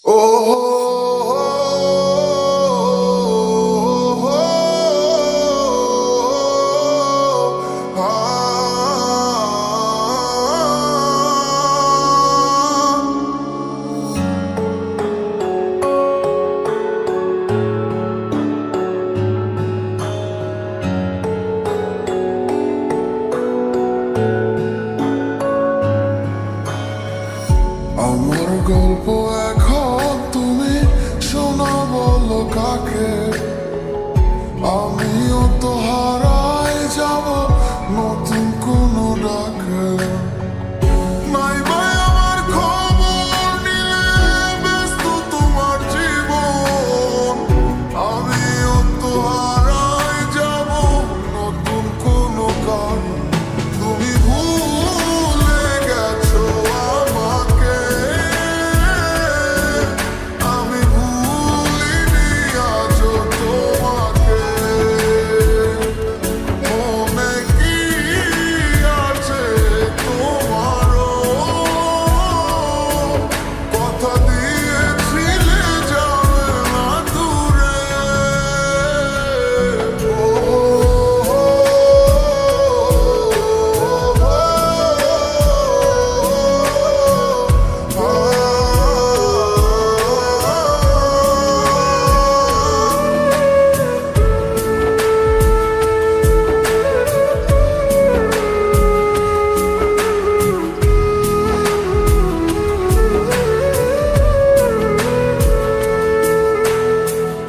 আমার গল্প এখন তুমি শোনা, বলো কাকে? আমিও তো হারাই যাব নতুন কোনো ডাকে। নাই ভাই আমার খবর নিলে ব্যস্ত তোমার জীবন, আমিও তো হারাই যাব নতুন কোনো গান। তুমি ভুলে গেছো আমাকে, আমি ভুলিনি আজও তোমাকে। মনে কি আছে তোমারও? কথা দিয়েছিলে যাবে না দূরে।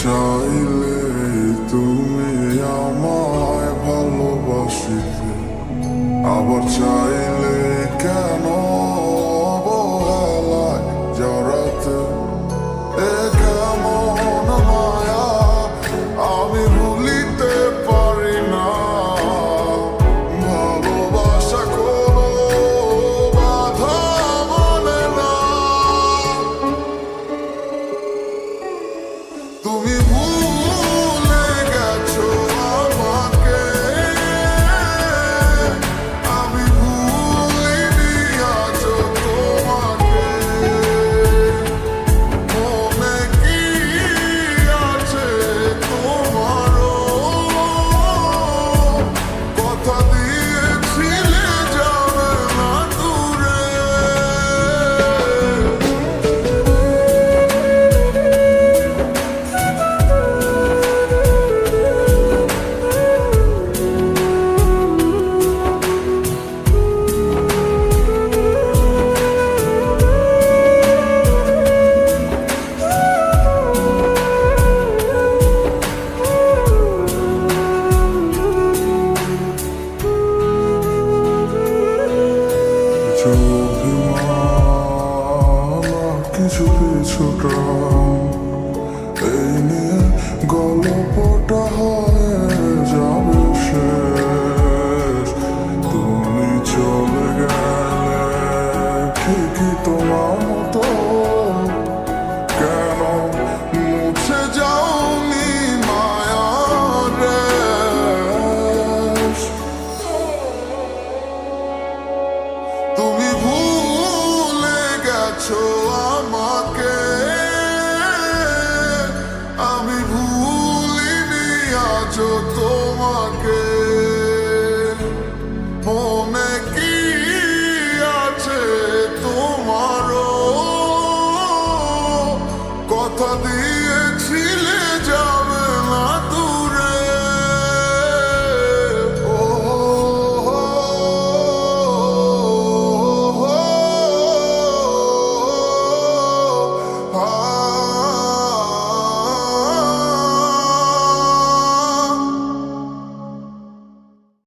চাইলে তুমি আমায় ভালোবাসিতে, আবার চাইলে কেন অবহেলায় জড়াতে? এ কেমন মায়া আমি ভুলিতে পারি না। ভালোবাসা কোনো বাধা মানে না। তুমি ভুলে গেছো আমাকে, আমি ভুলিনি আজও তোমাকে। মনে কি আছে তোমারও? কথা দিয়েছিলে যাবে না দূরে। কিছু কিছুটা এই নিয়ে গল্পটা হয়ে যাবে শেষ। তুমি চলে গেলে ঠিকই তোমার মতো কেন মুছে যাওনি মায়ার রেশ? তুমি ভুলে গেছো আমাকে, আমি ভুলিনি আজও তোমাকে। মনে কি আছে তোমারও? কথা দিয়েছিলে